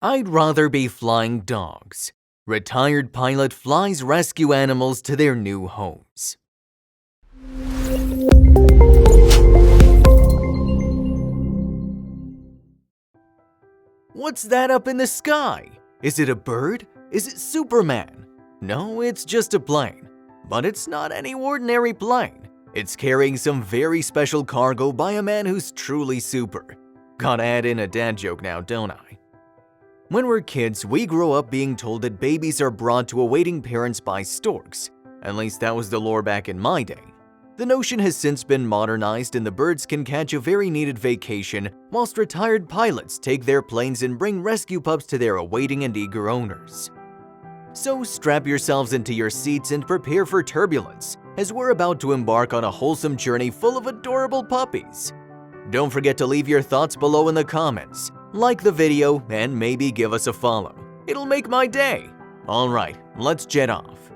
I'd rather be flying dogs. Retired pilot flies rescue animals to their new homes. What's that up in the sky? Is it a bird? Is it Superman? No, it's just a plane. But it's not any ordinary plane. It's carrying some very special cargo by a man who's truly super. Gotta add in a dad joke now, don't I? When we're kids, we grow up being told that babies are brought to awaiting parents by storks. At least that was the lore back in my day. The notion has since been modernized and the birds can catch a very needed vacation whilst retired pilots take their planes and bring rescue pups to their awaiting and eager owners. So strap yourselves into your seats and prepare for turbulence as we're about to embark on a wholesome journey full of adorable puppies. Don't forget to leave your thoughts below in the comments, like the video, and maybe give us a follow. It'll make my day. Alright, let's jet off.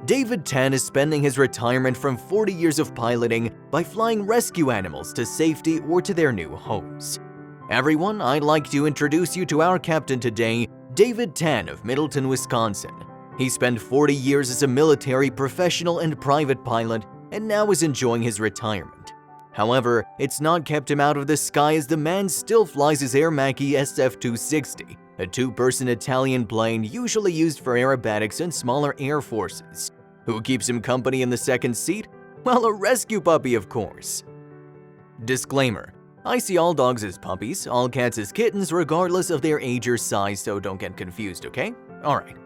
David 10 is spending his retirement from 40 years of piloting by flying rescue animals to safety or to their new homes. Everyone, I'd like to introduce you to our captain today, David 10 of Middleton, Wisconsin. He spent 40 years as a military, professional, and private pilot, and now is enjoying his retirement. However, it's not kept him out of the sky as the man still flies his Air Macchi SF-260, a two-person Italian plane usually used for aerobatics and smaller air forces. Who keeps him company in the second seat? Well, a rescue puppy, of course. Disclaimer: I see all dogs as puppies, all cats as kittens, regardless of their age or size, so don't get confused, okay? Alright.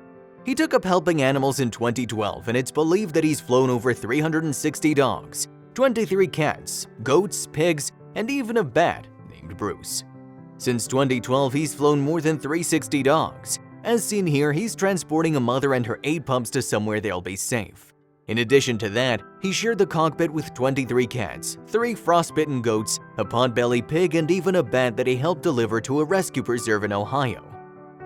He took up helping animals in 2012, and it's believed that he's flown over 360 dogs, 23 cats, goats, pigs, and even a bat named Bruce. Since 2012, he's flown more than 360 dogs. As seen here, he's transporting a mother and her 8 pups to somewhere they'll be safe. In addition to that, he shared the cockpit with 23 cats, 3 frostbitten goats, a potbelly pig, and even a bat that he helped deliver to a rescue preserve in Ohio.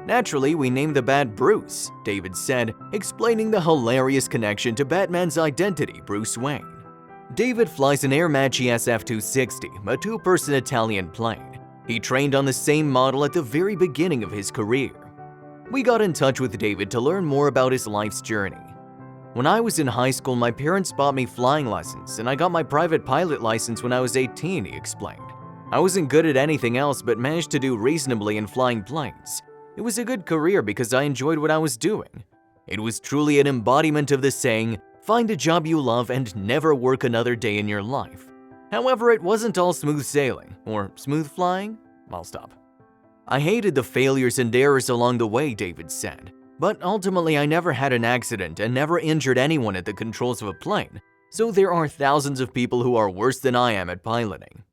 Naturally, we named the bat Bruce, David said, explaining the hilarious connection to Batman's identity, Bruce Wayne. David flies an Air Macchi SF-260, a two-person Italian plane. He trained on the same model at the very beginning of his career. We got in touch with David to learn more about his life's journey. When I was in high school, my parents bought me flying lessons, and I got my private pilot license when I was 18, he explained. I wasn't good at anything else but managed to do reasonably in flying planes. It was a good career because I enjoyed what I was doing. It was truly an embodiment of the saying, find a job you love and never work another day in your life. However, it wasn't all smooth sailing, or smooth flying. I'll stop. I hated the failures and errors along the way, David said. But ultimately, I never had an accident and never injured anyone at the controls of a plane, so there are thousands of people who are worse than I am at piloting.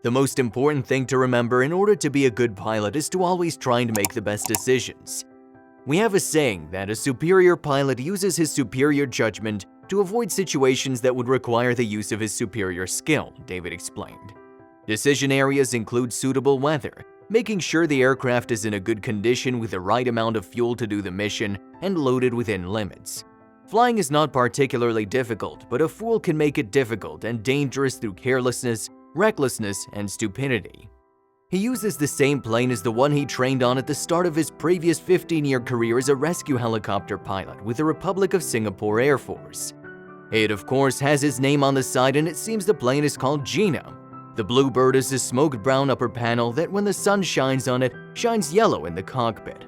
The most important thing to remember in order to be a good pilot is to always try and make the best decisions. We have a saying that a superior pilot uses his superior judgment to avoid situations that would require the use of his superior skill, David explained. Decision areas include suitable weather, making sure the aircraft is in a good condition with the right amount of fuel to do the mission, and loaded within limits. Flying is not particularly difficult, but a fool can make it difficult and dangerous through carelessness, recklessness, and stupidity. He uses the same plane as the one he trained on at the start of his previous 15-year career as a rescue helicopter pilot with the Republic of Singapore Air Force. It, of course, has his name on the side, and it seems the plane is called Gina. The Bluebird is a smoked brown upper panel that, when the sun shines on it, shines yellow in the cockpit.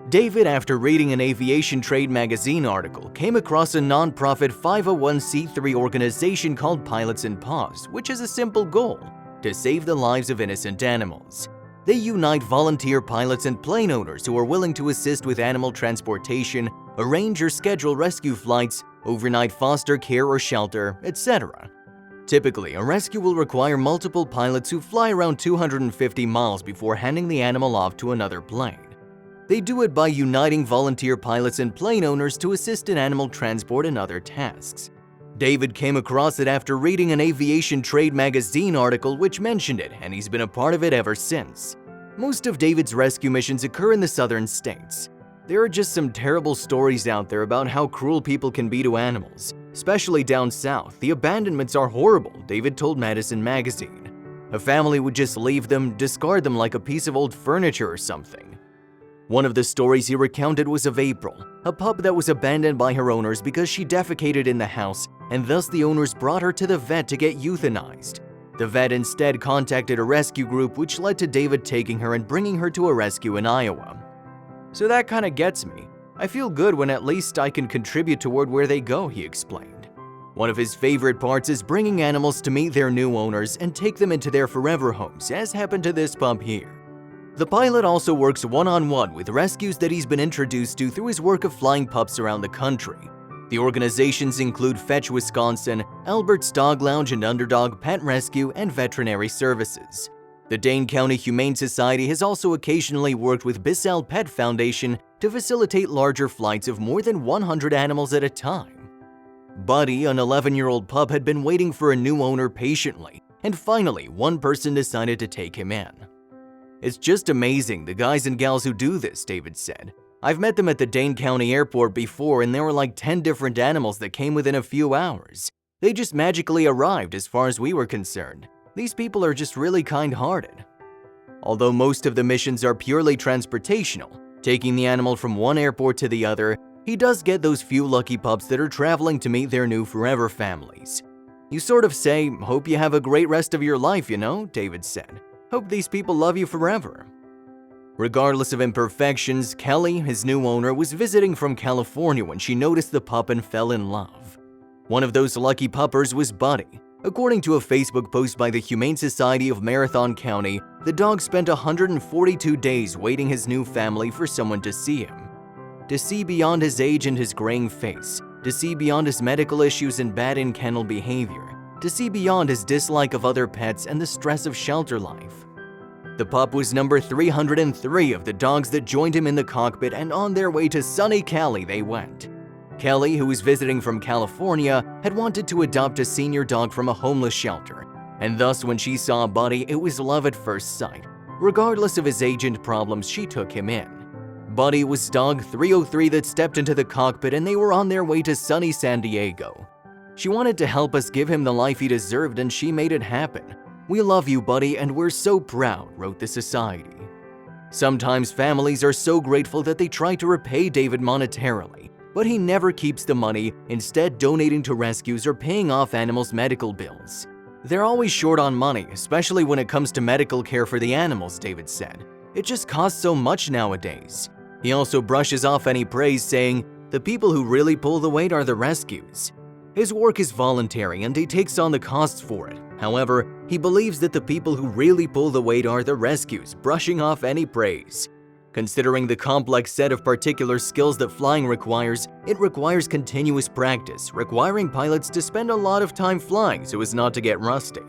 David, after reading an aviation trade magazine article, came across a non-profit 501c3 organization called Pilots in Paws, which has a simple goal: to save the lives of innocent animals. They unite volunteer pilots and plane owners who are willing to assist with animal transportation, arrange or schedule rescue flights, overnight foster care or shelter, etc. Typically, a rescue will require multiple pilots who fly around 250 miles before handing the animal off to another plane. They do it by uniting volunteer pilots and plane owners to assist in animal transport and other tasks. David came across it after reading an aviation trade magazine article which mentioned it, and he's been a part of it ever since. Most of David's rescue missions occur in the southern states. There are just some terrible stories out there about how cruel people can be to animals. Especially down south, the abandonments are horrible, David told Madison magazine. A family would just leave them, discard them like a piece of old furniture or something. One of the stories he recounted was of April, a pup that was abandoned by her owners because she defecated in the house, and thus the owners brought her to the vet to get euthanized. The vet instead contacted a rescue group, which led to David taking her and bringing her to a rescue in Iowa. "So that kinda gets me. I feel good when at least I can contribute toward where they go," he explained. One of his favorite parts is bringing animals to meet their new owners and take them into their forever homes, as happened to this pup here. The pilot also works one-on-one with rescues that he's been introduced to through his work of flying pups around the country. The organizations include Fetch Wisconsin, Albert's Dog Lounge and Underdog Pet Rescue, and Veterinary Services. The Dane County Humane Society has also occasionally worked with Bissell Pet Foundation to facilitate larger flights of more than 100 animals at a time. Buddy, an 11-year-old pup, had been waiting for a new owner patiently, and finally, one person decided to take him in. "It's just amazing, the guys and gals who do this," David said. "I've met them at the Dane County Airport before, and there were like 10 different animals that came within a few hours. They just magically arrived as far as we were concerned. These people are just really kind-hearted." Although most of the missions are purely transportational, taking the animal from one airport to the other, he does get those few lucky pups that are traveling to meet their new forever families. "You sort of say, hope you have a great rest of your life, you know," David said. "Hope these people love you forever." Regardless of imperfections, Kelly, his new owner, was visiting from California when she noticed the pup and fell in love. One of those lucky puppers was Buddy. According to a Facebook post by the Humane Society of Marathon County, the dog spent 142 days waiting his new family for someone to see him. To see beyond his age and his graying face, to see beyond his medical issues and bad in-kennel behavior, to see beyond his dislike of other pets and the stress of shelter life. The pup was number 303 of the dogs that joined him in the cockpit, and on their way to sunny Cali they went. Kelly, who was visiting from California, had wanted to adopt a senior dog from a homeless shelter, and thus when she saw Buddy, it was love at first sight. Regardless of his age and problems, she took him in. Buddy was dog 303 that stepped into the cockpit, and they were on their way to sunny San Diego. She wanted to help us give him the life he deserved, and she made it happen. "We love you, Buddy, and we're so proud," wrote the society. Sometimes families are so grateful that they try to repay David monetarily, but he never keeps the money, instead donating to rescues or paying off animals' medical bills. "They're always short on money, especially when it comes to medical care for the animals," David said. "It just costs so much nowadays." He also brushes off any praise, saying, "The people who really pull the weight are the rescues." His work is voluntary and he takes on the costs for it. However, he believes that the people who really pull the weight are the rescues, brushing off any praise. Considering the complex set of particular skills that flying requires, it requires continuous practice, requiring pilots to spend a lot of time flying so as not to get rusty.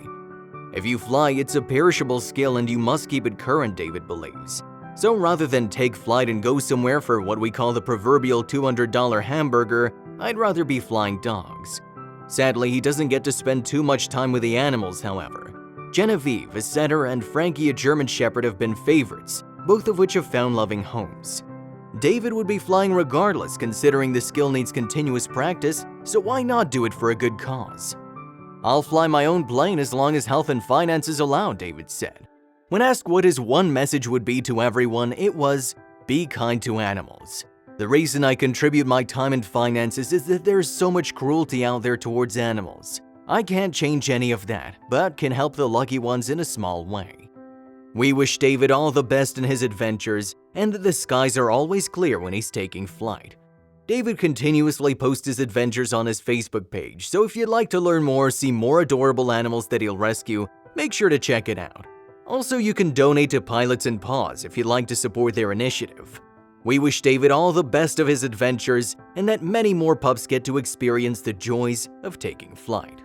If you fly, it's a perishable skill and you must keep it current, David believes. So rather than take flight and go somewhere for what we call the proverbial $200 hamburger, I'd rather be flying dogs. Sadly, he doesn't get to spend too much time with the animals, however. Genevieve, a setter, and Frankie, a German Shepherd, have been favorites, both of which have found loving homes. David would be flying regardless, considering the skill needs continuous practice, so why not do it for a good cause? "I'll fly my own plane as long as health and finances allow," David said. When asked what his one message would be to everyone, it was, "Be kind to animals. The reason I contribute my time and finances is that there's so much cruelty out there towards animals. I can't change any of that, but can help the lucky ones in a small way." We wish David all the best in his adventures, and that the skies are always clear when he's taking flight. David continuously posts his adventures on his Facebook page, so if you'd like to learn more or see more adorable animals that he'll rescue, make sure to check it out. Also, you can donate to Pilots and Paws if you'd like to support their initiative. We wish David all the best of his adventures, and that many more pups get to experience the joys of taking flight.